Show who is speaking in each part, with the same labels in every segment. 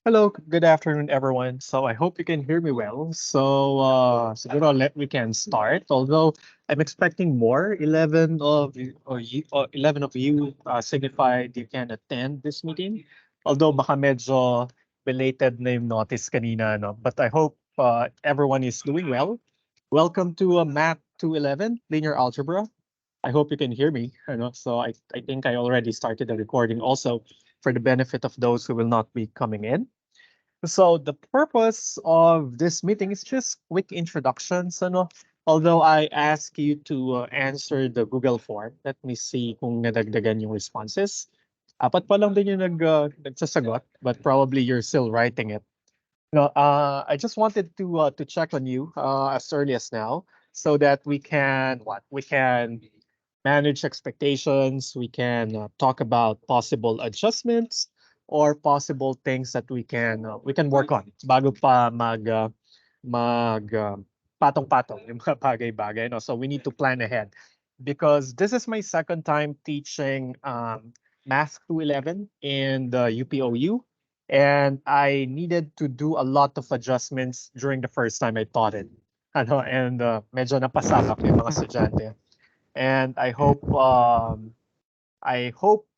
Speaker 1: Hello, good afternoon, everyone. So I hope you can hear me well. Siguro we can start. Although I'm expecting more. 11 of you signified you can attend this meeting. Although baka medyo belated na yung notice kanina, no? But I hope everyone is doing well. Welcome to Math 211, Linear Algebra. I hope you can hear me. I think I already started the recording also for the benefit of those who will not be coming in. So the purpose of this meeting is just quick introductions, ano? Although I ask you to answer the Google form, let me see kung nadagdagan yung responses. Apat pa lang din yung nagsasagot, but probably you're still writing it. No, I just wanted to check on you as early as now, so that we can manage expectations. We can talk about possible adjustments or possible things that we can work on bago pa mag patong-patong yung mga bagay-bagay. No? So we need to plan ahead because this is my second time teaching Math 211 in the UPOU. And I needed to do a lot of adjustments during the first time I taught it. And medyo napasakap yung mga estudyante. And I hope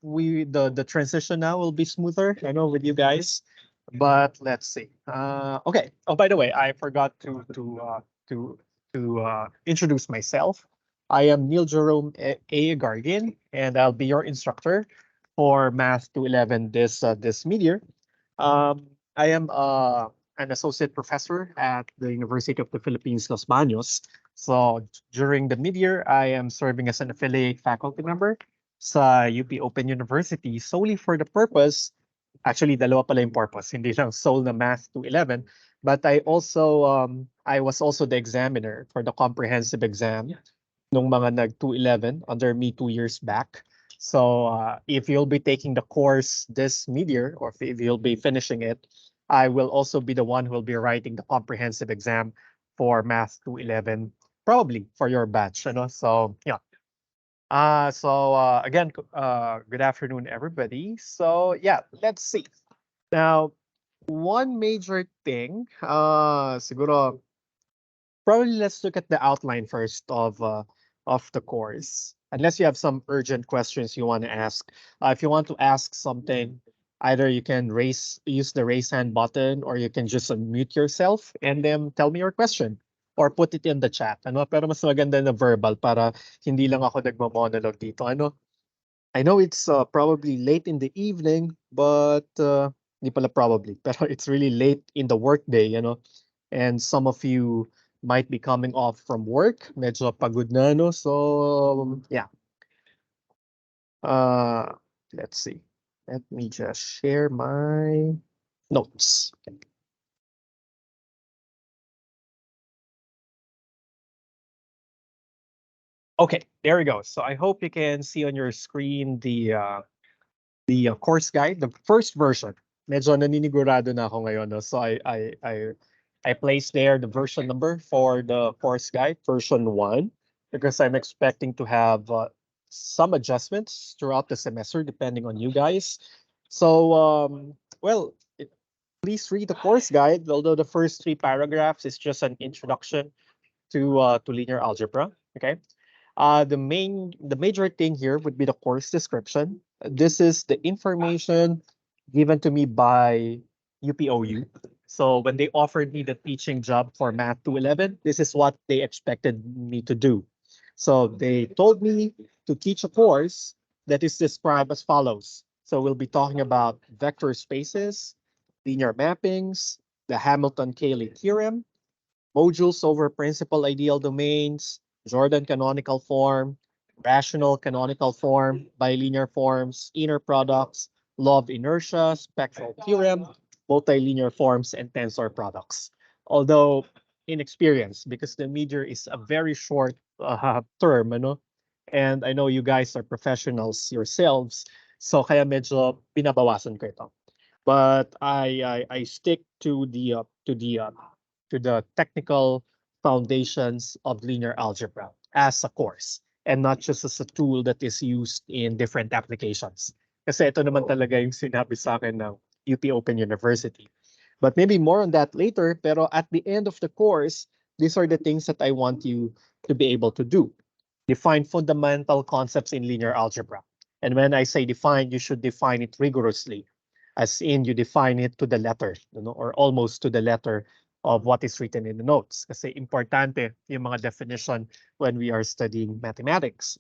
Speaker 1: the transition now will be smoother. I know with you guys, but let's see. Okay. Oh, by the way, I forgot to introduce myself. I am Neil Jerome A. Gargin, and I'll be your instructor for Math 211 this mid-year. I am an associate professor at the University of the Philippines, Los Baños. So during the mid-year, I am serving as an affiliate faculty member sa UP Open University solely for the purpose, actually dalawa pala yung purpose, hindi lang sole na Math 211, but I was also the examiner for the comprehensive exam nung mga nag 211 under me 2 years back. So if you'll be taking the course this mid-year, or if you'll be finishing it, I will also be the one who will be writing the comprehensive exam for Math 211, probably for your batch. So yeah. Again, good afternoon, everybody. So yeah, let's see. Now, one major thing, siguro, probably let's look at the outline first of the course. Unless you have some urgent questions you want to ask. If you want to ask something, either you can use the raise hand button, or you can just unmute yourself and then tell me your question or put it in the chat. Pero mas maganda na verbal para hindi lang ako nagmo-monologue dito. I know it's probably late in the evening, but hindi pala probably, pero it's really late in the workday. And some of you might be coming off from work, medyo pagod na, no? So, yeah. Let's see. Let me just share my notes. Okay, there we go. So I hope you can see on your screen the course guide, the first version. Medyo naninigurado na ako ngayon, no? So I placed there the version number for the course guide, version 1, because I'm expecting to have some adjustments throughout the semester depending on you guys. So, please read the course guide, although the first 3 paragraphs is just an introduction to linear algebra. Okay. The major thing here would be the course description. This is the information given to me by UPOU. So when they offered me the teaching job for Math 211, this is what they expected me to do. So they told me to teach a course that is described as follows. So we'll be talking about vector spaces, linear mappings, the Hamilton-Cayley theorem, modules over principal ideal domains, Jordan canonical form, rational canonical form, bilinear forms, inner products, law of inertia, spectral theorem, multilinear forms, and tensor products. Although in experience, because the meteor is a very short term, and I know you guys are professionals yourselves, so kaya medyo binabawasan ko ito. But I stick to the technical foundations of linear algebra as a course and not just as a tool that is used in different applications. Kasi ito naman talaga yung sinabi sa akin ng UP Open University. But maybe more on that later. Pero at the end of the course, these are the things that I want you to be able to do. Define fundamental concepts in linear algebra. And when I say define, you should define it rigorously, as in you define it to the letter, or almost to the letter of what is written in the notes. Kasi importante yung mga definition when we are studying mathematics.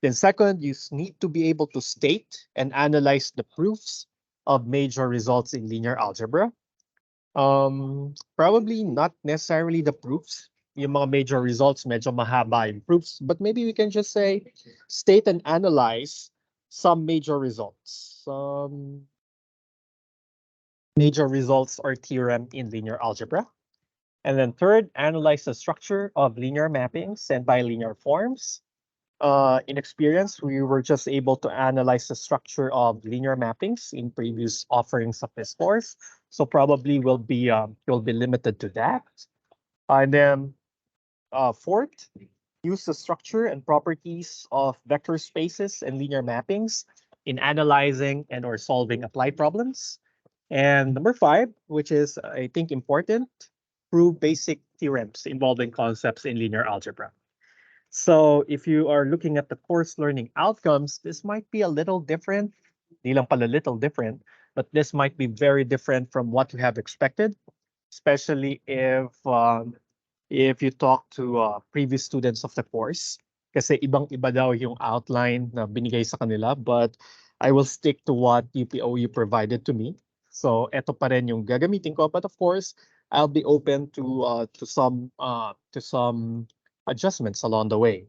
Speaker 1: Then second, you need to be able to state and analyze the proofs of major results in linear algebra. Probably not necessarily the proofs. Yung mga major results, medyo mahaba yung proofs. But maybe we can just say, state and analyze some major results. Some major results or theorem in linear algebra. And then third, analyze the structure of linear mappings and bilinear forms. In experience, we were just able to analyze the structure of linear mappings in previous offerings of this course. So probably will be limited to that. And then fourth, use the structure and properties of vector spaces and linear mappings in analyzing and or solving applied problems. And number five, which is I think important, prove basic theorems involving concepts in linear algebra. So if you are looking at the course learning outcomes, this might be a little different. Di lang pala little different, but this might be very different from what you have expected, especially if you talk to previous students of the course. Kasi ibang-iba daw yung outline na binigay sa kanila, but I will stick to what UPOU provided to me. So eto pa rin yung gagamitin ko, but of course, I'll be open to some adjustments along the way.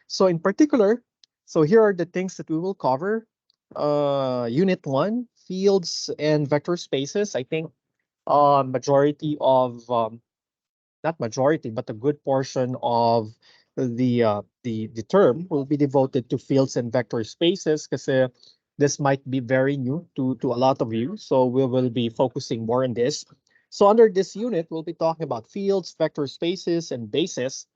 Speaker 1: So in particular, so here are the things that we will cover. Unit 1, fields and vector spaces. I think majority of not majority, but a good portion of the term will be devoted to fields and vector spaces because this might be very new to a lot of you. So we will be focusing more on this. So under this unit, we'll be talking about fields, vector spaces, and bases.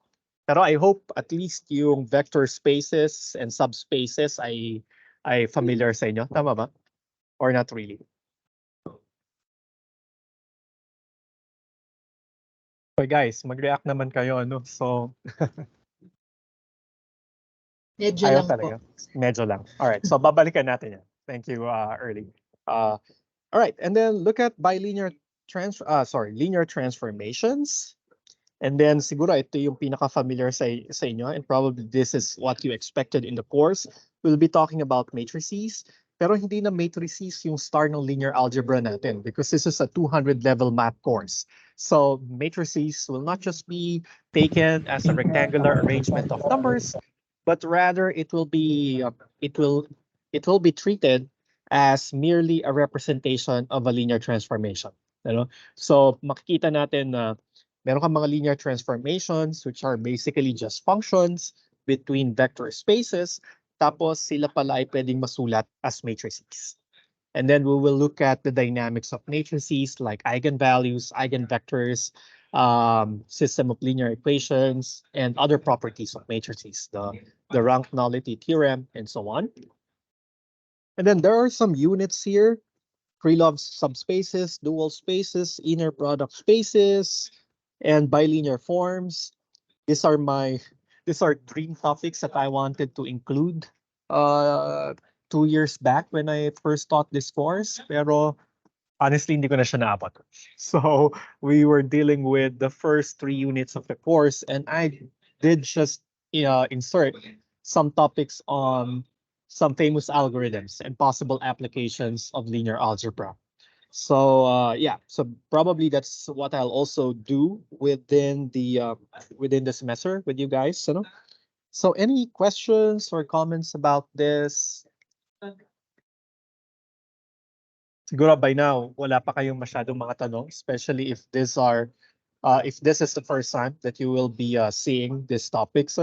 Speaker 1: Pero I hope at least yung vector spaces and subspaces ay familiar sa inyo. Tama ba? Or not really? Okay guys, mag-react naman kayo. Ano? So,
Speaker 2: Medyo
Speaker 1: ayaw
Speaker 2: lang po.
Speaker 1: talaga. Medyo lang. All right, so babalikan natin yan. Thank you, Early. All right, and then look at bilinear linear transformations. And then siguro ito yung pinaka-familiar sa inyo, and probably this is what you expected in the course. We'll be talking about matrices, pero hindi na matrices yung star ng linear algebra natin because this is a 200 level math course. So matrices will not just be taken as a rectangular arrangement of numbers, but rather it will it will be treated as merely a representation of a linear transformation. You know? So makikita natin na meron kang mga linear transformations which are basically just functions between vector spaces. Tapos sila pala ay pwedeng masulat as matrices. And then we will look at the dynamics of matrices like eigenvalues, eigenvectors, system of linear equations, and other properties of matrices, the rank nullity theorem, and so on. And then there are some units here: Krylov subspaces, dual spaces, inner product spaces, and bilinear forms. These are dream topics that I wanted to include uh 2 years back when I first taught this course. Pero honestly, hindi ko na siya naabot. So we were dealing with the first 3 units of the course, and I did just insert some topics on some famous algorithms and possible applications of linear algebra. So yeah, so probably that's what I'll also do within the semester with you guys. So any questions or comments about this? Siguro by now, wala pa kayong masyadong mga tanong, especially if this is the first time that you will be seeing these topics.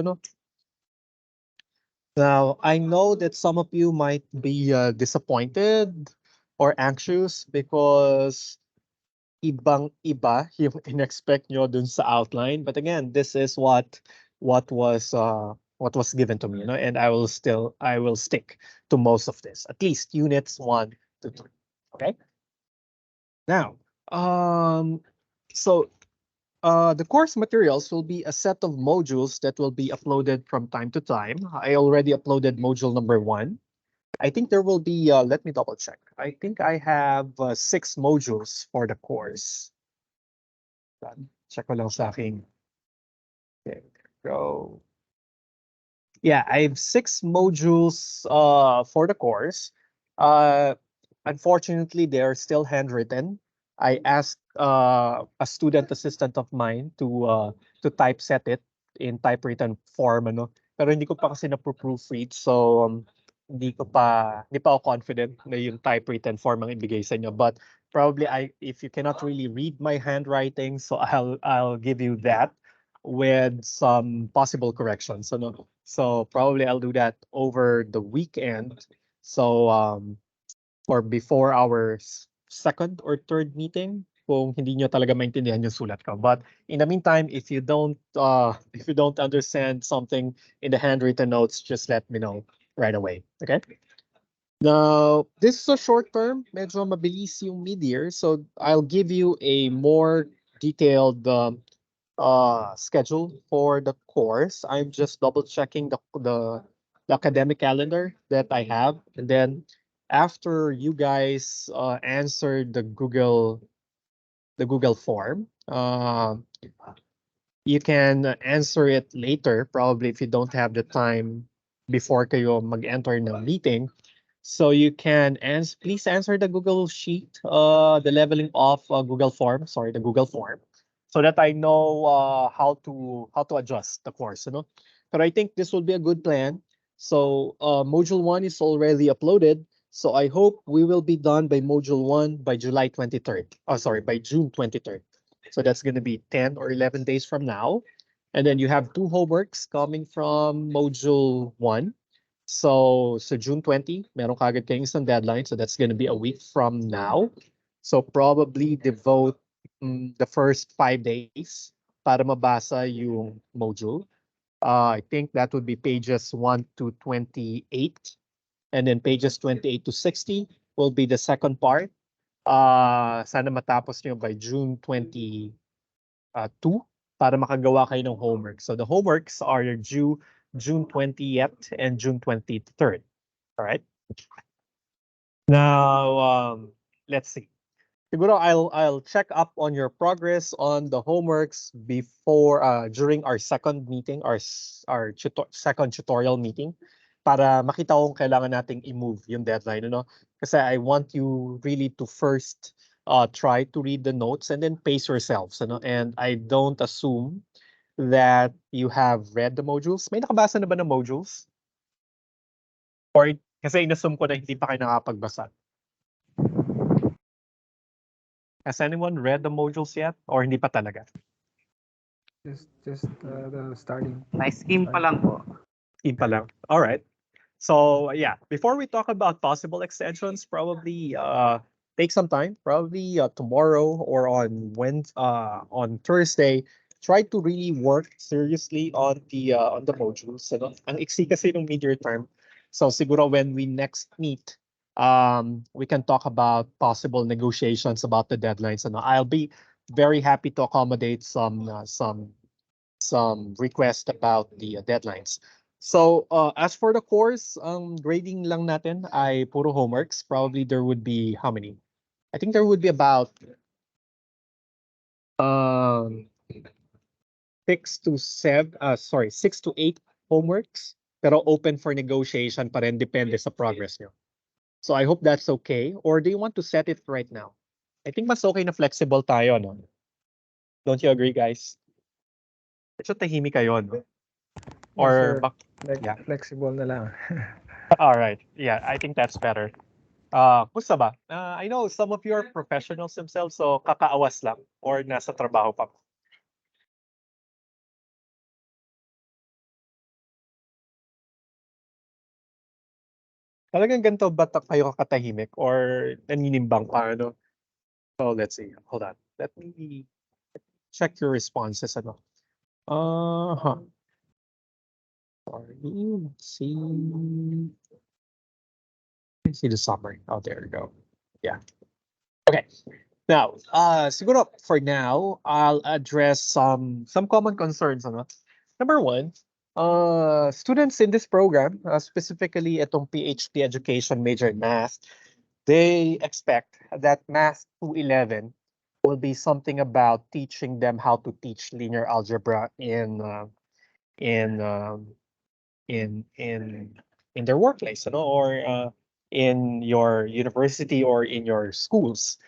Speaker 1: Now, I know that some of you might be disappointed or anxious because ibang-iba yung in-expect nyo dun sa outline. But again, this is what was given to me, and I will stick to most of this, at least units 1 to 3. Okay. Now, Um, so the course materials will be a set of modules that will be uploaded from time to time. I already uploaded module number 1. I think there will be, let me double check. I think I have 6 modules for the course. Check ko lang sa aking. Okay, go. Yeah, I have 6 modules for the course. Uh, Unfortunately, they are still handwritten. I asked a student assistant of mine to typeset it in typewritten form, ano. Pero hindi ko pa kasi na-proofread, so hindi pa ako confident na yung typewritten form ang ibigay sa inyo. But probably if you cannot really read my handwriting, so I'll give you that with some possible corrections. So probably I'll do that over the weekend. So or before our second or third meeting kung hindi nyo talaga maintindihan yung sulat ko. But in the meantime, if you don't understand something in the handwritten notes, just let me know right away. Okay? Now, this is a short term, medyo mabilis yung mid-year, so I'll give you a more detailed schedule for the course. I'm just double checking the academic calendar that I have, and then after you guys answer the Google form, you can answer it later. Probably if you don't have the time before kayo mag-enter ng meeting, so you can please answer the Google sheet, the leveling of Google form. Sorry, the Google form, so that I know how to adjust the course. But I think this will be a good plan. So module 1 is already uploaded. So I hope we will be done by module 1 by July 23rd. Oh, sorry, by June 23rd. So that's going to be 10 or 11 days from now. And then you have 2 homeworks coming from module 1. So June 20, meron kagad kayong isang deadline. So that's going to be a week from now. So probably devote the first 5 days para mabasa yung module. I think that would be pages 1 to 28. And then pages 28 to 60 will be the second part. Sana matapos nyo by June 22 para makagawa kayo ng homework. So the homeworks are due June 20th and June 23rd. All right. Now, let's see. Siguro I'll check up on your progress on the homeworks before during our second meeting, second tutorial meeting, para makita kung kailangan nating i-move yung deadline, Kasi I want you really to first try to read the notes and then pace yourselves, And I don't assume that you have read the modules. May nakabasa na ba ng modules? Or kasi inassume ko na hindi pa kayo nakapagbasa. Has anyone read the modules yet? Or hindi pa talaga?
Speaker 2: Just the starting.
Speaker 3: Nice scheme pa lang po.
Speaker 1: Scheme pa lang. All right. So yeah, before we talk about possible extensions, probably take some time, probably tomorrow or on Thursday, try to really work seriously on the modules. Ang iksi kasi ng mid-year term. So siguro when we next meet, we can talk about possible negotiations about the deadlines. I'll be very happy to accommodate some request about the deadlines. So as for the course, grading lang natin ay puro homeworks. Probably there would be how many? I think there would be about um 6 to 8 homeworks, pero open for negotiation pa rin, depende sa progress nyo. So I hope that's okay. Or do you want to set it right now? I think mas okay na flexible tayo, no? Don't you agree, guys? Medyo tahimik kayo, no? Or yeah.
Speaker 2: Flexible na lang.
Speaker 1: All right. Yeah, I think that's better. Kumusta ba? I know some of you are professionals themselves, so kakaawas lang or nasa trabaho pa. Talagang ganito ba kayo kakatahimik or naninimbang pa, So let's see. Hold on. Let me check your responses, Uh-huh. Sorry. Let's see. Let's see the summary. Oh, there you go. Yeah. Okay. Now, siguro for now, I'll address some common concerns. Ano? Number one, students in this program, specifically itong PhD education major in math, they expect that math 211 will be something about teaching them how to teach linear algebra in in in their workplace, or in your university or in your schools.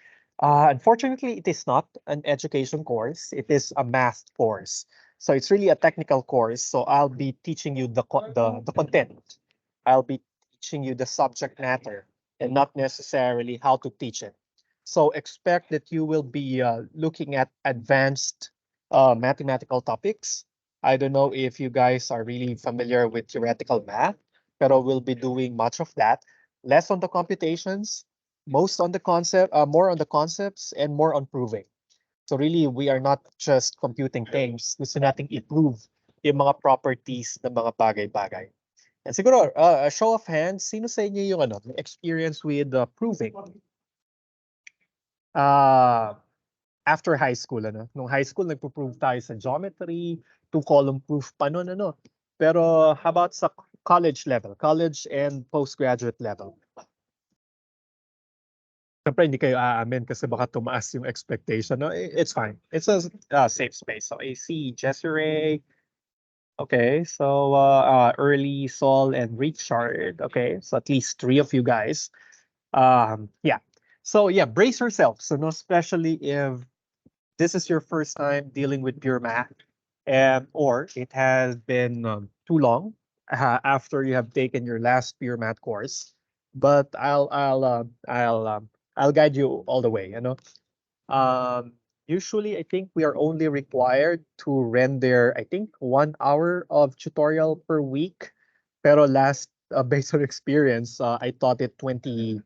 Speaker 1: Unfortunately, it is not an education course. It is a math course. So it's really a technical course. So I'll be teaching you the content. I'll be teaching you the subject matter and not necessarily how to teach it. So expect that you will be looking at advanced mathematical topics. I don't know if you guys are really familiar with theoretical math, pero we'll be doing much of that. Less on the computations, most on the concept, more on the concepts, and more on proving. So really, we are not just computing things. Gusto nating i-prove yung mga properties ng mga bagay-bagay. And siguro, a show of hands, sino sa inyo yung may experience with proving? Uh, After high school, Nung high school, nagpo-prove tayo sa geometry, two-column proof pa nun, Pero how about sa college level, college and postgraduate level? Siyempre, hindi kayo aamin kasi baka tumaas yung expectation. No, it's fine. It's a safe space. So I see Jesseray. Okay, so early Sol and Richard. Okay, so at least three of you guys. Yeah. So yeah, brace yourself. So no, especially if this is your first time dealing with pure math, or it has been too long after you have taken your last pure math course. But I'll guide you all the way. Usually, I think we are only required to render, I think, 1 hour of tutorial per week. Pero last, based on experience, I taught it 2021.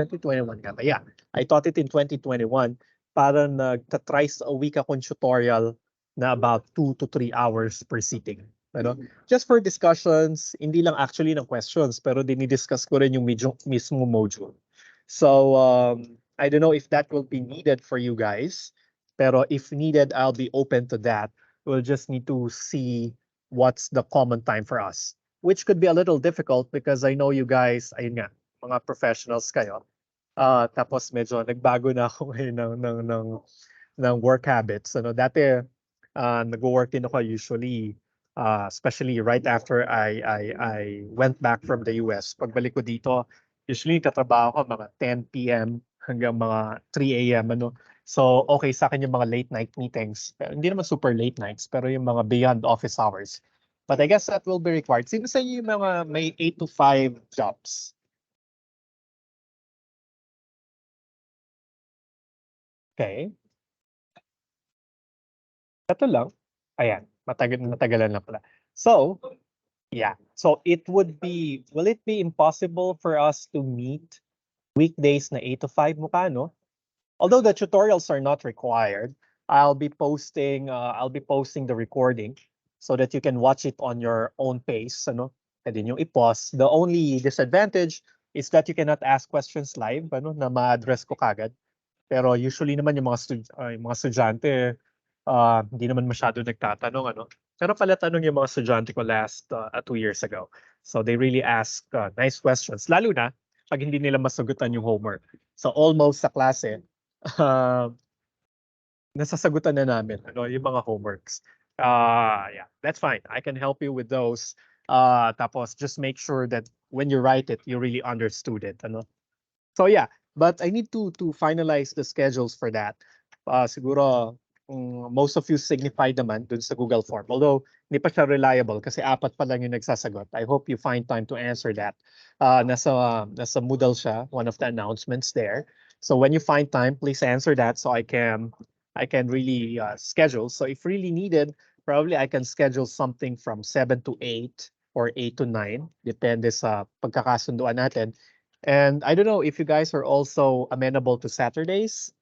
Speaker 1: 2021 kata, yeah. I taught it in 2021. Parang nagta-thrice a week akong tutorial na about 2 to 3 hours per sitting. Just for discussions, hindi lang actually ng questions, pero dinidiscuss ko rin yung mismo module. So, I don't know if that will be needed for you guys, pero if needed, I'll be open to that. We'll just need to see what's the common time for us, which could be a little difficult because I know you guys, ayun nga, mga professionals kayo. Tapos medyo nagbago na ako ngayon ng work habits. Dati, nag-work din ako usually, especially right after I went back from the US. Pagbalik ko dito, usually tatrabaho ko mga 10 p.m. hanggang mga 3 a.m. So, okay sa akin yung mga late night meetings. Pero, hindi naman super late nights, pero yung mga beyond office hours. But I guess that will be required. Sino sa inyo yung mga may 8 to 5 jobs? Okay. Ito lang. Ayan, matagalan lang pala. So, yeah. So will it be impossible for us to meet weekdays na 8 to 5 mukha, no? Although the tutorials are not required, I'll be posting the recording so that you can watch it on your own pace, Pwede nyo i-pause. The only disadvantage is that you cannot ask questions live, na ma-address ko kagad. Pero usually naman yung mga estudyante, hindi naman masyado nagtatanong, Pero pala tanong yung mga estudyante ko last 2 years ago. So they really ask nice questions, lalo na pag hindi nila masagutan yung homework. So almost sa klase, uh, nasasagutan na namin, yung mga homeworks. Yeah, that's fine. I can help you with those. Tapos just make sure that when you write it, you really understood it, So yeah, but I need to finalize the schedules for that. Siguro most of you signified naman dun sa Google form. Although hindi pa siya reliable kasi apat pa lang yung nagsasagot. I hope you find time to answer that. Nasa Moodle siya, one of the announcements there. So when you find time, please answer that so I can really schedule. So if really needed, probably I can schedule something from 7 to 8 or 8 to 9, depende sa pagkakasunduan natin. And I don't know if you guys are also amenable to Saturdays.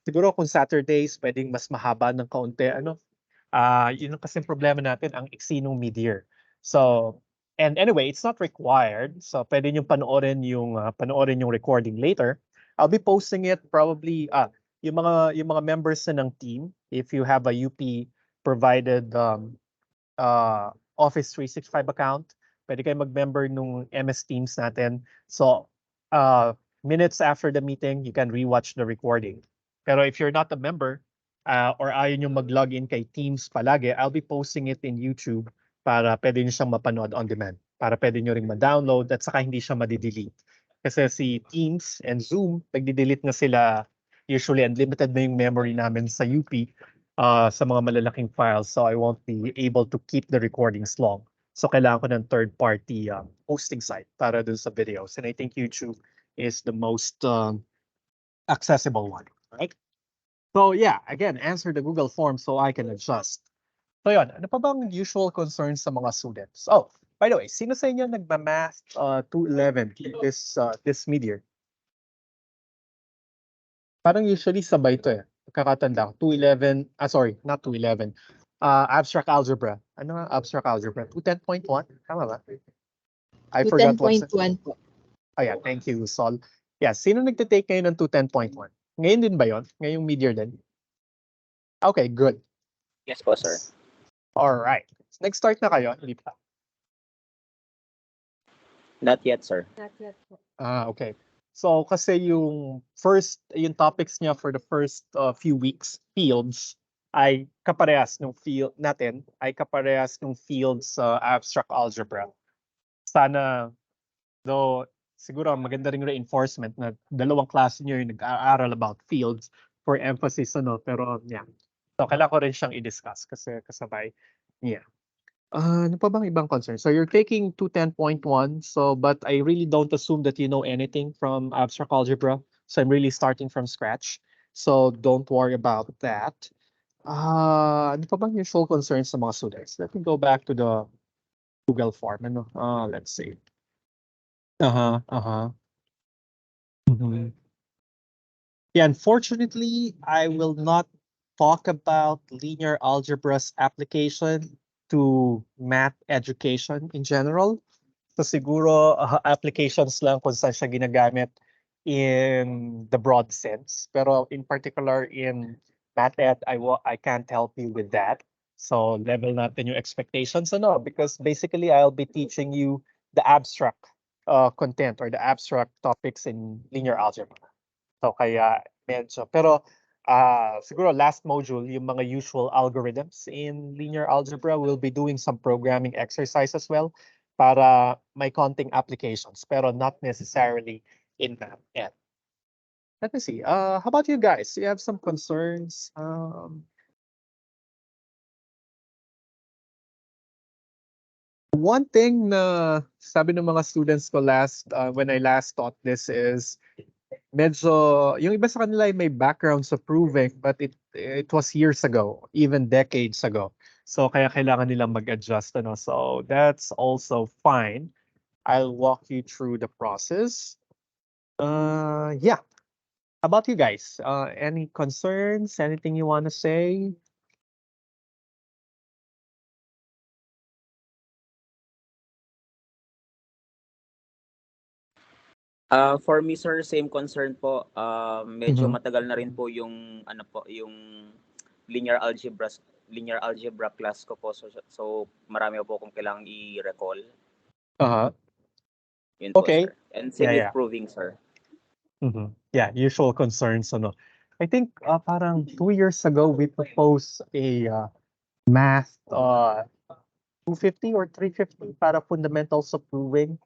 Speaker 1: Siguro kung Saturdays, pwedeng mas mahaba ng kaunti, yun ang kasing problema natin, ang iksi nung mid-year. So, and anyway, it's not required. So, pwede nyo panoorin yung recording later. I'll be posting it probably yung mga members na ng team, if you have a UP provided Office 365 account, pwede kayo mag-member nung MS Teams natin. So, minutes after the meeting, you can rewatch the recording. Pero if you're not a member, or ayaw nyo mag-login kay Teams palagi, I'll be posting it in YouTube para pwede nyo siyang mapanood on demand. Para pwede nyo ring ma-download at saka hindi siya madidelete. Kasi si Teams and Zoom, nagdi-delete na sila. Usually, unlimited na yung memory namin sa UP sa mga malalaking files. So I won't be able to keep the recordings long. So kailangan ko ng third-party hosting site para dun sa videos. And I think YouTube is the most accessible one, right? So yeah, again, answer the Google form so I can adjust. So yun, ano pa bang usual concerns sa mga students? Oh, by the way, sino sa inyo nagma-math 211 this mid-year? Parang usually sabay to eh. Kakatanda ko. 211, sorry, not 211. Abstract algebra. Ano nga abstract algebra? 210.1? Tama ba? I forgot what's it.
Speaker 3: 210.1 po.
Speaker 1: Oh yeah, thank you, Sol. Yeah, sino nagte-take ngayon ng 210.1? Ngayon din ba yon? Ngayong mid-year din? Okay, good.
Speaker 4: Yes po, sir.
Speaker 1: All right. Nag-start na kayo? Hindi pa.
Speaker 4: Not yet, sir.
Speaker 3: Not yet po.
Speaker 1: Okay. So kasi yung topics niya for the first few weeks, fields, ay kaparehas ng field natin, ay kaparehas ng fields sa abstract algebra. Sana, though, siguro maganda ring reinforcement na dalawang klase niyo yung nag-aaral about fields for emphasis, pero yeah. So kailangan ko rin siyang i-discuss kasi kasabay. Yeah. Ano pa bang ibang concern? So you're taking 210.1, but I really don't assume that you know anything from abstract algebra. So I'm really starting from scratch. So don't worry about that. Ano pa bang usual concerns sa mga students? Let me go back to the Google form. Let's see. Mhm. Yeah, unfortunately, I will not talk about linear algebra's application to math education in general. So siguro applications lang kung saan siya ginagamit in the broad sense. Pero in particular in math ed, I can't help you with that. So level natin yung expectations, because basically I'll be teaching you the abstract content or the abstract topics in linear algebra. So kaya medyo. Pero siguro last module, yung mga usual algorithms in linear algebra, we'll be doing some programming exercise as well para may konting applications, pero not necessarily in math. And let me see. How about you guys? Do you have some concerns? One thing na sabi ng mga students ko when I last taught this is medyo, yung iba sa kanila ay may background sa proving, but it was years ago, even decades ago. So kaya kailangan nilang mag-adjust, So that's also fine. I'll walk you through the process. Yeah. How about you guys? Any concerns? Anything you want to say?
Speaker 4: For me, sir, same concern po. Medyo
Speaker 1: Mhm.
Speaker 4: matagal na rin po yung yung linear algebra class ko po. So marami po akong kailangang i-recall.
Speaker 1: Uh-huh.
Speaker 4: Yun po,
Speaker 1: Okay.
Speaker 4: sir. And same
Speaker 1: Yeah.
Speaker 4: with proving, sir.
Speaker 1: Yeah, usual concerns, I think parang 2 years ago we proposed a math 250 or 350 para fundamentals of proving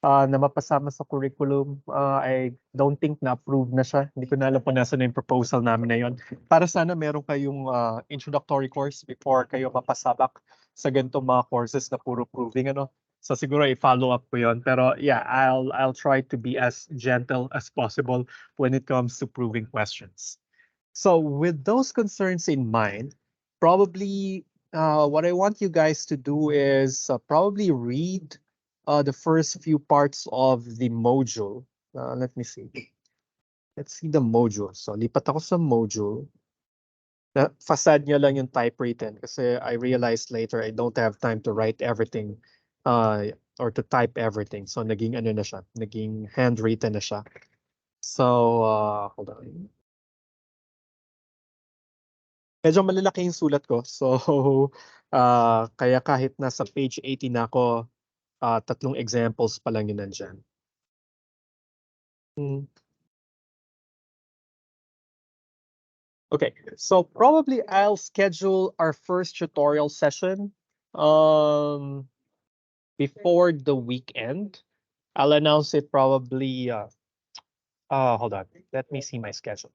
Speaker 1: na mapasama sa curriculum. I don't think na-approve na siya. Hindi ko na alam kung nasa na yung proposal namin na yun. Para sana meron kayong introductory course before kayo mapasabak sa ganitong mga courses na puro proving, So siguro i-follow up ko yun. Pero yeah, I'll try to be as gentle as possible when it comes to proving questions. So with those concerns in mind, probably what I want you guys to do is probably read the first few parts of the module. Let me see. Let's see the module. So lipat ako sa module. Facade niya lang yung typewritten kasi I realized later I don't have time to write everything or to type everything. So naging ano na siya, naging handwritten na siya. So, hold on. Medyo malalaki yung sulat ko. So, kaya kahit nasa page 80 na ako, 3 examples pa lang yun nandyan. Okay, so probably I'll schedule our first tutorial session before the weekend. I'll announce it probably, hold on, let me see my schedule.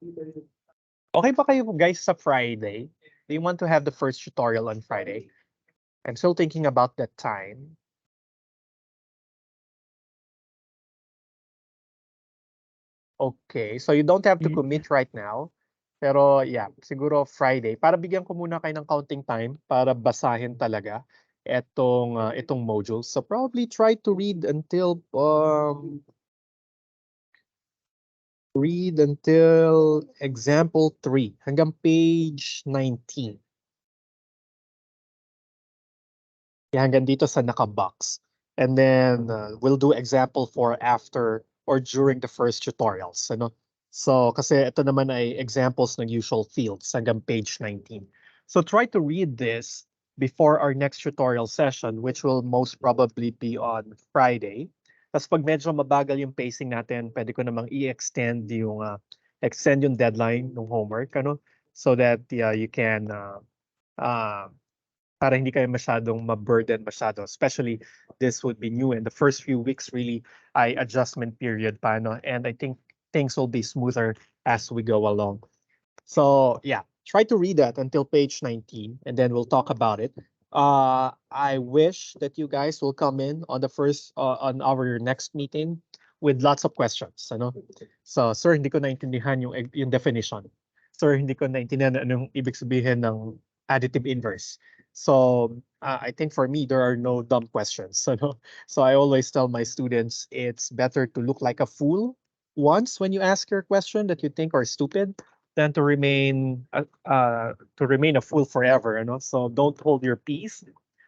Speaker 1: Okay ba kayo guys sa Friday? Do you want to have the first tutorial on Friday? I'm still thinking about that time. Okay, so you don't have to commit right now. Pero yeah, siguro Friday. Para bigyan ko muna kayo ng counting time para basahin talaga itong module. So probably try to read until example 3 hanggang page 19. Yeah, hanggang dito sa naka-box. And then we'll do example 4 after or during the first tutorials. Ano? So, kasi ito naman ay examples ng usual fields hanggang page 19. So, try to read this before our next tutorial session, which will most probably be on Friday. Tapos pag medyo mabagal yung pacing natin, pwede ko namang extend yung deadline ng homework, ano? So that you can para hindi kayo masyadong ma-burden masyado. Especially, this would be new and the first few weeks really ay adjustment period pa, no? And I think things will be smoother as we go along. So yeah, try to read that until page 19 and then we'll talk about it. I wish that you guys will come in on on our next meeting with lots of questions. Ano? So, sir, hindi ko naintindihan yung definition. Sir, hindi ko naintindihan anong ibig sabihin ng additive inverse. So, I think for me, there are no dumb questions. So I always tell my students it's better to look like a fool once when you ask your question that you think are stupid than to remain a fool forever. So don't hold your peace.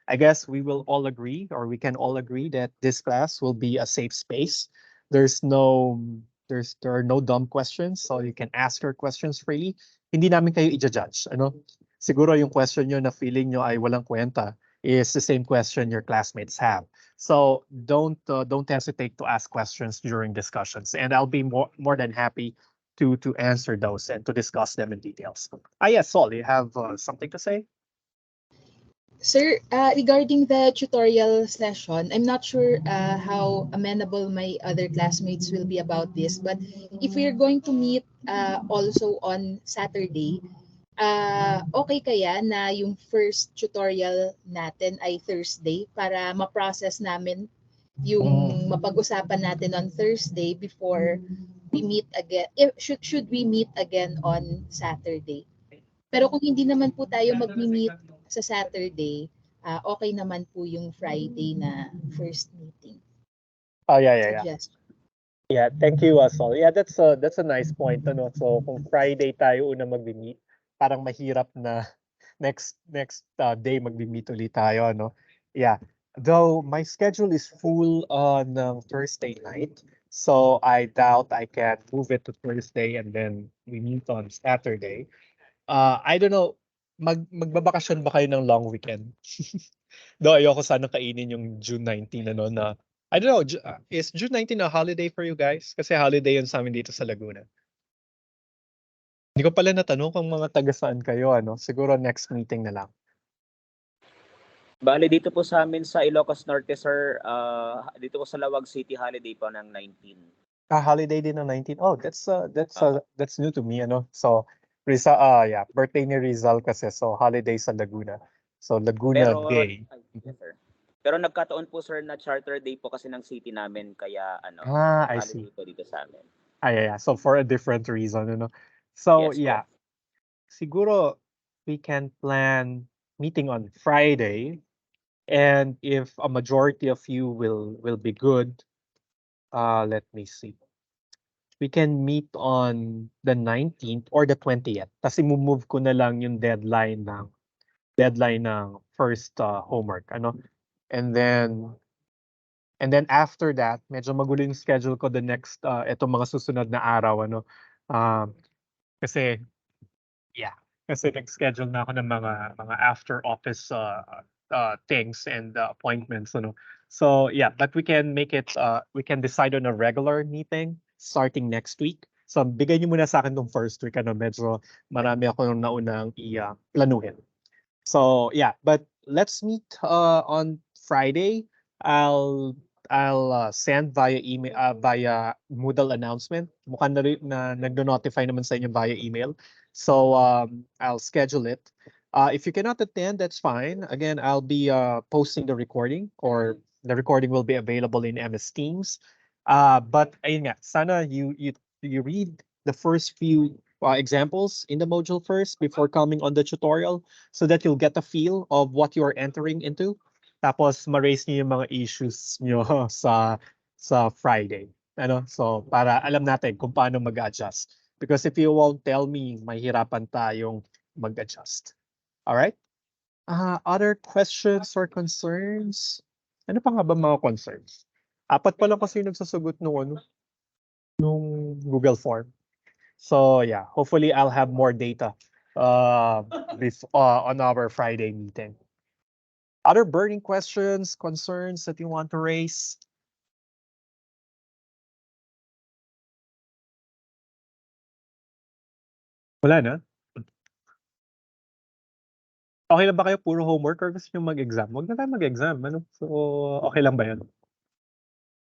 Speaker 1: I guess we will all agree, or we can all agree, that this class will be a safe space. There are no dumb questions, so you can ask your questions freely. Hindi namin kayo i-judge. Siguro yung question nyo na feeling nyo ay walang kwenta is the same question your classmates have. So don't hesitate to ask questions during discussions, and I'll be more than happy to answer those and to discuss them in details. Yes, Sol, you have something to say?
Speaker 3: Sir, regarding the tutorial session, I'm not sure how amenable my other classmates will be about this, but if we're going to meet also on Saturday, okay kaya na yung first tutorial natin ay Thursday para ma-process namin yung mapag-usapan natin on Thursday before we meet again. Should we meet again on Saturday? Pero kung hindi naman po tayo mag-meet sa Saturday, okay naman po yung Friday na first meeting.
Speaker 1: Oh, yeah.
Speaker 3: Suggestion.
Speaker 1: Yeah, thank you, Sol. Yeah, that's a nice point. So kung Friday tayo una mag-meet, parang mahirap na next day mag-meet ulit tayo, no? Yeah. Though my schedule is full on Thursday night, so I doubt I can move it to Thursday and then we meet on Saturday. I don't know, magbabakasyon ba kayo ng long weekend? Though ayoko sana kainin yung June 19, na I don't know, is June 19 a holiday for you guys? Kasi holiday yun sa amin dito sa Laguna. Hindi ko pala natanong kung mga taga saan kayo, siguro next meeting na lang.
Speaker 4: Bale, dito po sa amin sa Ilocos Norte, sir, dito po sa Lawag City, holiday po ng 19.
Speaker 1: Holiday din ng 19. Oh, that's new to me, So Rizal, yeah, birthday ni Rizal kasi, so holiday sa Laguna. So Laguna
Speaker 4: Pero,
Speaker 1: Day.
Speaker 4: yes, sir. Pero nagkataon po, sir, na charter day po kasi ng city namin, kaya
Speaker 1: I see.
Speaker 4: holiday po dito sa amin.
Speaker 1: Yeah. So for a different reason, So
Speaker 4: Yes,
Speaker 1: yeah, siguro we can plan meeting on Friday, and if a majority of you will be good, let me see. We can meet on the 19th or the 20th. Kasi move ko na lang yung deadline ng first homework, And then And then after that, medyo magulo yung schedule ko the next, etong mga susunod na araw, ano. Kasi, yeah, kasi nag-schedule na ako ng mga after office things and appointments, ano. So yeah, but we can make it, we can decide on a regular meeting starting next week. So bigay niyo muna sa akin tong first week, ano, medyo marami ako nung naunang planuhin. So yeah, but let's meet on Friday. I'll send via email, via Moodle announcement. Mukhang na nagno-notify naman sa inyo via email. So I'll schedule it. If you cannot attend, that's fine. Again, I'll be posting the recording, or the recording will be available in MS Teams. But ayun nga, sana you read the first few examples in the module first before coming on the tutorial, so that you'll get a feel of what you're entering into. Tapos ma-raise niyo yung mga issues niyo sa Friday. Ano? So para alam natin kung paano mag-adjust. Because if you won't tell me, mahirapan tayong mag-adjust. All right? Other questions or concerns? Ano pa nga ba mga concerns? Apat pa lang kasi yung nagsasagot nung Google form. So yeah, hopefully I'll have more data on our Friday meeting. Other burning questions, concerns that you want to raise? Wala na? Okay lang ba kayo puro homework, or gusto nyo mag-exam? Huwag na tayo mag-exam. Ano? So, okay lang ba yun?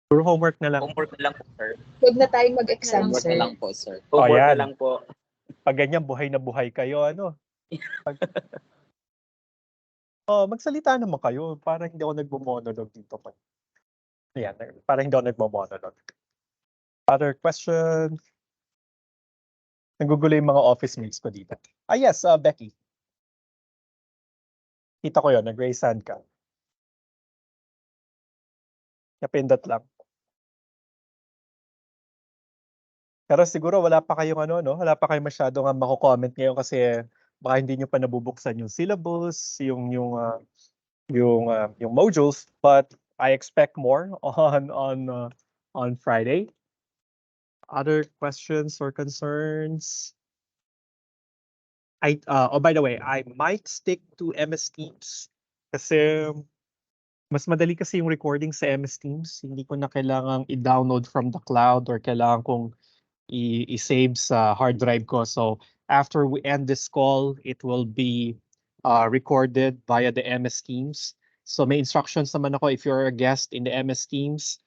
Speaker 1: Puro homework na lang.
Speaker 4: Homework na lang po, sir.
Speaker 3: Huwag na tayong mag-exam,
Speaker 5: Homework
Speaker 3: sir.
Speaker 5: na lang po, sir.
Speaker 4: Homework
Speaker 1: yan.
Speaker 4: na lang po.
Speaker 1: Pag ganyan, buhay na buhay kayo, ano? Magsalita naman kayo para hindi ako nagmo-monologue dito. Ayan, para hindi ako nagmo-monologue. Other question? Nagugulo yung mga office mates ko dito. Yes, Becky. Kita ko yun, nag-raise hand ka. Napindot lang. Pero siguro wala pa kayong wala pa kayong masyadong mako-comment ngayon kasi baka hindi nyo pa nabubuksan yung syllabus, yung modules, but I expect more on Friday. Other questions or concerns? By the way, I might stick to MS Teams kasi mas madali kasi yung recording sa MS Teams. Hindi ko na kailangang i-download from the cloud or kailangan kong i-save sa hard drive ko. So after we end this call, it will be recorded via the MS Teams. So may instructions naman ako if you're a guest in the MS Teams.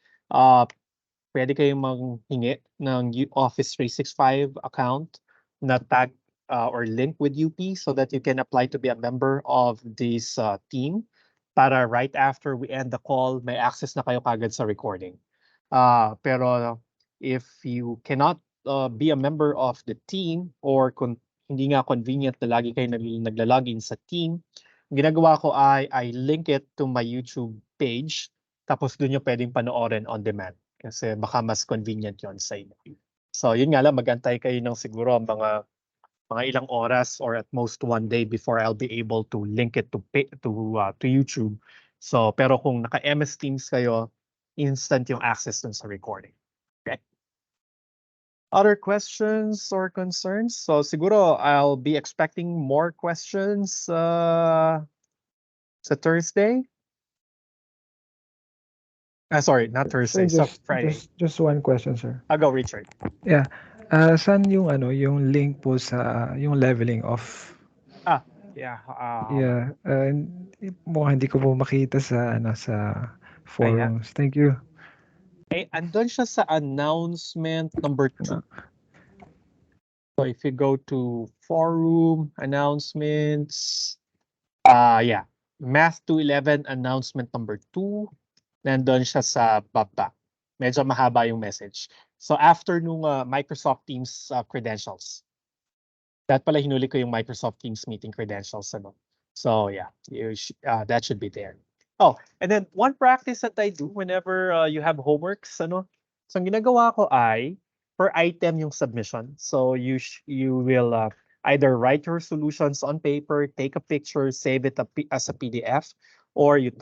Speaker 1: Pwede kayong manghingi ng Office 365 account na tag or link with UP so that you can apply to be a member of this team. Para right after we end the call, may access na kayo kagad sa recording. Pero if you cannot be a member of the team, or kung hindi nga convenient na lagi kayo naglalogin sa team, ginagawa ko ay I link it to my YouTube page, tapos doon nyo pwedeng panoorin on demand kasi baka mas convenient yon sa inyo. So yun nga lang, magantay kayo ng siguro mga ilang oras or at most one day before I'll be able to link it to YouTube. So pero kung naka-MS Teams kayo, instant yung access dun sa recording. Okay? Other questions or concerns? So siguro I'll be expecting more questions sa Thursday. Sorry, not Thursday,
Speaker 2: Sir,
Speaker 1: Friday.
Speaker 2: just one question, sir.
Speaker 1: I'll go, Richard.
Speaker 2: Yeah. Saan yung yung link po sa yung leveling off?
Speaker 1: Yeah.
Speaker 2: Yeah. Mukhang hindi ko po makita sa sa forums. Thank you.
Speaker 1: Andun siya sa announcement number 2. So if you go to forum announcements, yeah, Math 211 announcement number 2, nandun siya sa baba. Medyo mahaba yung message. So after nung Microsoft Teams credentials. That pala hinuli ko yung Microsoft Teams meeting credentials. So yeah, that should be there. Oh, and then one practice that I do whenever you have homeworks, so ang ginagawa ko ay per item yung submission. So you will either write your solutions on paper, take a picture, save it as a PDF, or you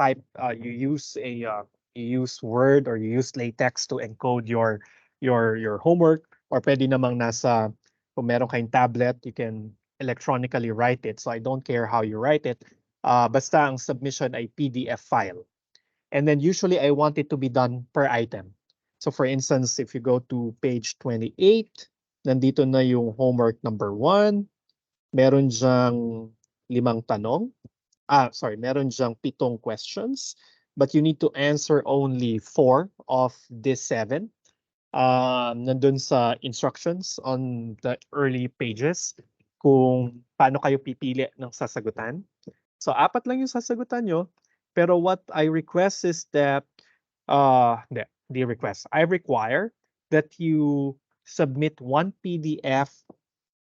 Speaker 1: use a you use Word or you use LaTeX to encode your homework, or pwede namang nasa, kung meron kayong tablet, you can electronically write it. So I don't care how you write it. Basta ang submission ay PDF file. And then usually I want it to be done per item. So for instance, if you go to page 28, nandito na yung homework number 1. Meron diyang 5 tanong. Meron diyang 7 questions, but you need to answer only 4 of these 7. Nandun sa instructions on the early pages kung paano kayo pipili ng sasagutan. So 4 lang yung sasagutan nyo, pero what I request is that, hindi request, I require that you submit 1 PDF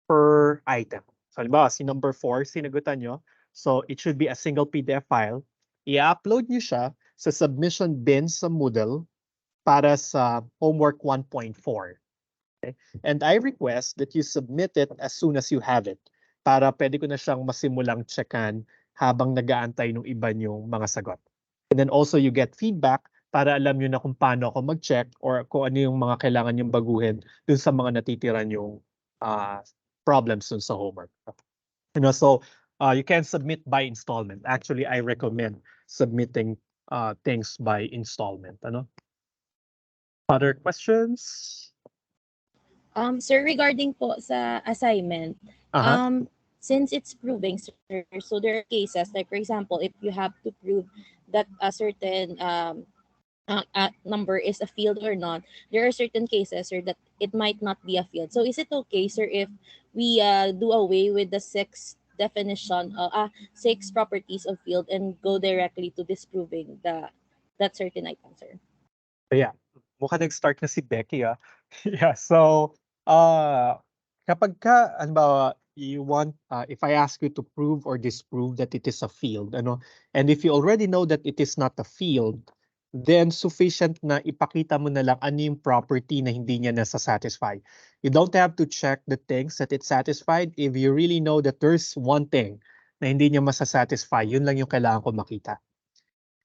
Speaker 1: per item. So halimbawa, si number 4, sinagutan nyo, so it should be a single PDF file. I-upload nyo siya sa submission bin sa Moodle para sa homework 1.4. Okay? And I request that you submit it as soon as you have it para pwede ko na siyang masimulang checkan habang nag-aantay ng iba yung mga sagot. And then also you get feedback para alam nyo na kung paano ako mag-check or kung ano yung mga kailangan yung baguhin dun sa mga natitiran yung problems dun sa homework. So you can submit by installment. Actually, I recommend submitting things by installment. Other questions?
Speaker 5: Sir, regarding po sa assignment, since it's proving, sir, so there are cases, like for example, if you have to prove that a certain number is a field or not, there are certain cases, sir, that it might not be a field. So is it okay, sir, if we do away with the 6 definition, 6 properties of field and go directly to disproving that certain item, sir?
Speaker 1: Yeah, mukhang nag-start na si Becky. Yeah, so kapag ka, halimbawa, you want, if I ask you to prove or disprove that it is a field, and if you already know that it is not a field, then sufficient na ipakita mo na lang ano yung property na hindi niya nasa-satisfy. You don't have to check the things that it's satisfied. If you really know that there's one thing na hindi niya masasatisfy, yun lang yung kailangan ko makita.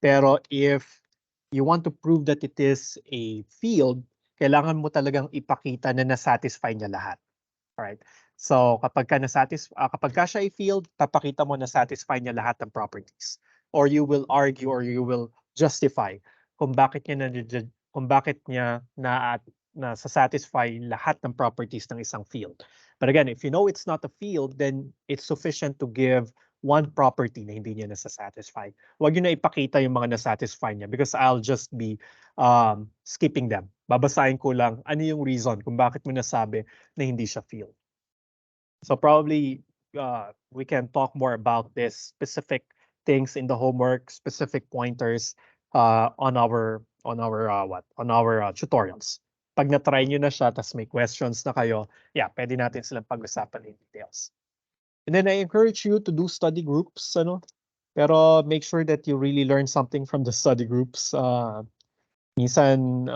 Speaker 1: Pero if you want to prove that it is a field, kailangan mo talagang ipakita na nasatisfy niya lahat. Alright? So kapag ka siya ay field, papakita mo na satisfy niya lahat ng properties. Or you will argue or you will justify kung bakit niya na satisfy lahat ng properties ng isang field. But again, if you know it's not a field, then it's sufficient to give one property na hindi niya nasa-satisfy. Huwag niyo na ipakita yung mga na-satisfy niya because I'll just be skipping them. Babasahin ko lang ano yung reason kung bakit mo nasabi na hindi siya field. So probably we can talk more about this specific things in the homework, specific pointers on our tutorials. Pag na-try niyo na siya, tas may questions na kayo, yeah, pwede natin silang pag-usapan in details. And then I encourage you to do study groups, pero make sure that you really learn something from the study groups. Minsan,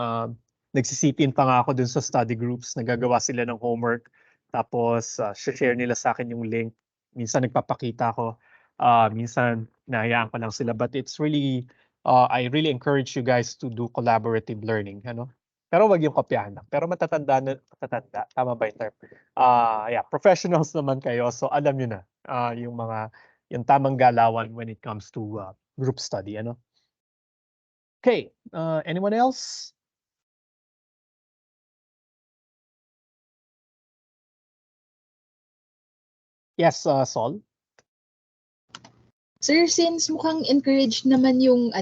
Speaker 1: nagsisipin pa nga ako dun sa study groups, nagagawa sila ng homework, tapos share nila sa akin yung link. Minsan nagpapakita ko, minsan nahayaan ko lang sila. But it's really, I really encourage you guys to do collaborative learning, Pero wag yung kopyahan lang. Pero matatanda, tama ba yung term? Yeah, professionals naman kayo, so alam nyo na yung tamang galawan when it comes to group study, Okay, anyone else? Yes, Sol?
Speaker 3: Sir, since mukhang encouraged naman yung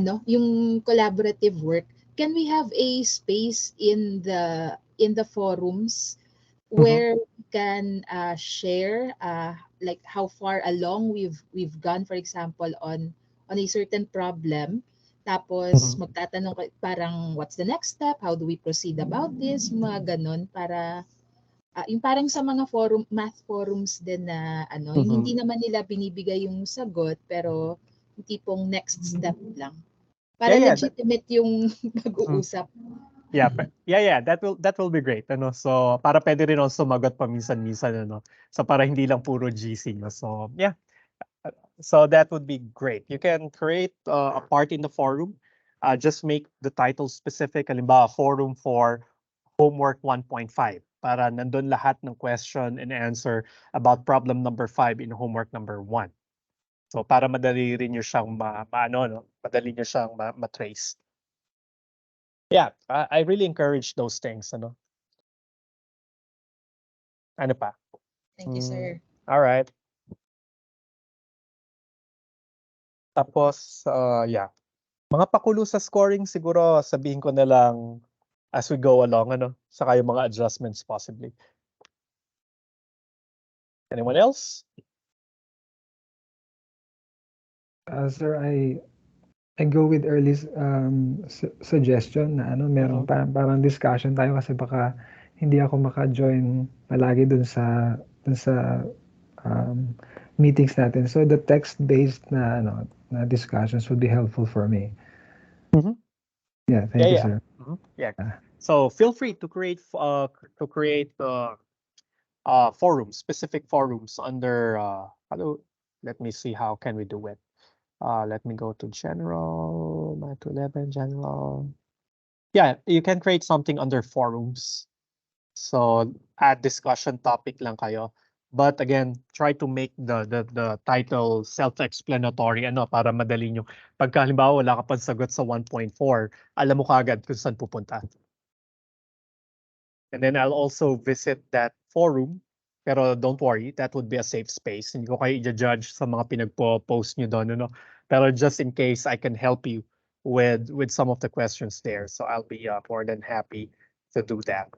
Speaker 3: collaborative work, can we have a space in the forums where we can share like how far along we've gone, for example, on a certain problem? Tapos magtatanong parang what's the next step? How do we proceed about this? Mga ganon para yung parang sa mga math forums din na yung hindi naman nila binibigay yung sagot pero yung tipong next step lang. Para legitimate yung pag-uusap.
Speaker 1: Yeah, that will be great, So para pwede rin also sumagot paminsan-minsan, So para hindi lang puro GC, So yeah. So that would be great. You can create a part in the forum just make the title specific. Halimbawa, forum for homework 1.5 para nandun lahat ng question and answer about problem number 5 in homework number 1. So para madali rin nyo siyang madali nyo siyang matrace. Yeah, I really encourage those things. Ano pa?
Speaker 3: Thank you, sir.
Speaker 1: All right. Tapos, yeah. Mga pakulo sa scoring, siguro sabihin ko na lang as we go along, saka yung mga adjustments possibly. Anyone else?
Speaker 2: Sir, I go with early suggestion na meron parang discussion tayo kasi baka hindi ako maka-join palagi dun sa meetings natin. So the text-based na discussions would be helpful for me. Yeah, thank you, sir.
Speaker 1: Yeah. So feel free to create forums, specific forums under let me see how can we do it. Let me go to general, Math 11 general. Yeah, you can create something under forums. So add discussion topic lang kayo. But again, try to make the title self-explanatory para madali nyo. Pagka halimbawa wala ka pang sagot sa 1.4, alam mo kaagad kung saan pupunta. And then I'll also visit that forum. Pero don't worry, that would be a safe space. Hindi ko kayo i-judge sa mga pinagpo-post nyo doon. Pero just in case, I can help you with some of the questions there. So I'll be more than happy to do that.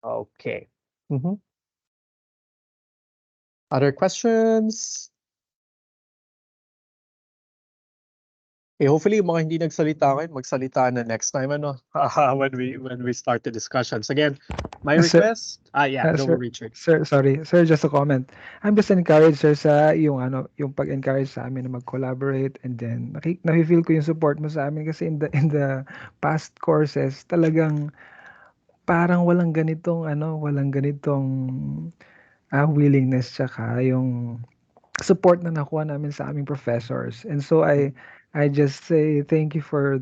Speaker 1: Okay. Other questions? Okay, hopefully yung mga hindi nagsalita ngayon, magsalita na next time when we start the discussions. Again, my request, go
Speaker 2: sir,
Speaker 1: Richard.
Speaker 2: Sir, sorry. Sir, just a comment. I'm just encouraged, sir, sa yung pag-encourage sa amin na mag-collaborate, and then nafe-feel ko yung support mo sa amin kasi in the past courses, talagang parang walang ganitong willingness tsaka yung support na nakuha namin sa aming professors. And so I just say thank you for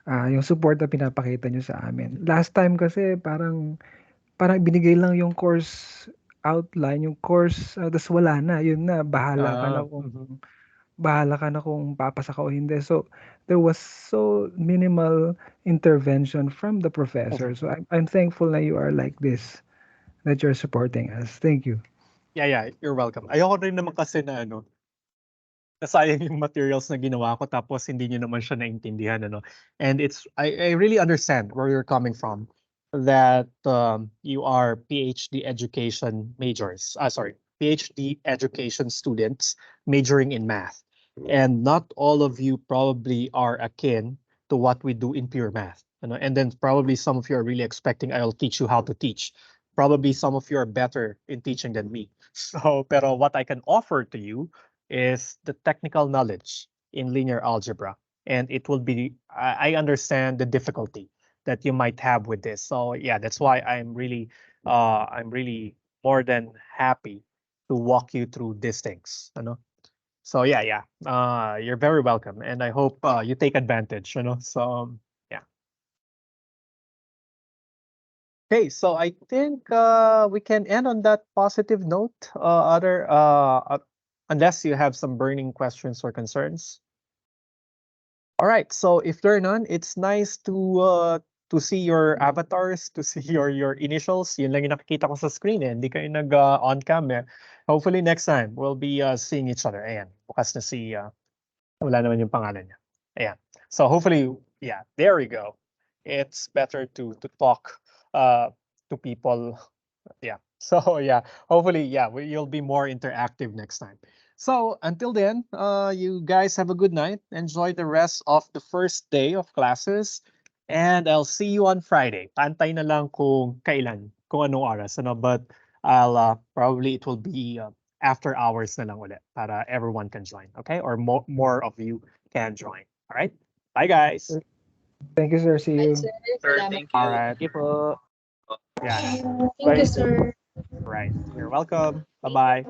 Speaker 2: yung support na pinapakita nyo sa amin. Last time kasi parang binigay lang yung course outline, yung course, tas wala na, yun na, bahala ka na kung papasa ka o hindi. So there was so minimal intervention from the professor. So I'm thankful na you are like this, that you're supporting us. Thank you.
Speaker 1: Yeah, you're welcome. Ayoko rin naman kasi na nasayang yung materials na ginawa ko tapos hindi niyo naman siya naintindihan And I really understand where you're coming from, that you are PhD education majors. PhD education students majoring in math. And not all of you probably are akin to what we do in pure math. And then probably some of you are really expecting I'll teach you how to teach. Probably some of you are better in teaching than me. So, pero what I can offer to you is the technical knowledge in linear algebra. And it will be, I understand the difficulty that you might have with this. So yeah, that's why I'm really more than happy to walk you through these things. So yeah, you're very welcome. And I hope you take advantage, So yeah. Okay, so I think we can end on that positive note. Unless you have some burning questions or concerns. All right, so if there are none, it's nice to see your avatars, to see your initials. Yun lang yung nakikita ko sa screen Hindi kayo on cam Hopefully next time we'll be seeing each other. Ayan, bukas na wala naman yung pangalan niya. Ayan. So hopefully, yeah, there we go. It's better to talk to people. Yeah. So yeah, hopefully, yeah, you'll be more interactive next time. So until then, you guys have a good night. Enjoy the rest of the first day of classes. And I'll see you on Friday. Pantay na lang kung kailan, kung anong oras. But I'll probably it will be after hours na lang ulit para everyone can join. Okay? Or more of you can join. All right? Bye, guys.
Speaker 2: Thank you, sir. See
Speaker 3: Bye,
Speaker 2: you.
Speaker 3: sir.
Speaker 4: Sir,
Speaker 3: Salamat.
Speaker 4: thank you.
Speaker 1: All right.
Speaker 4: Thank you po.
Speaker 1: Yeah.
Speaker 3: Thank you, sir.
Speaker 1: Right. You're welcome. Bye-bye.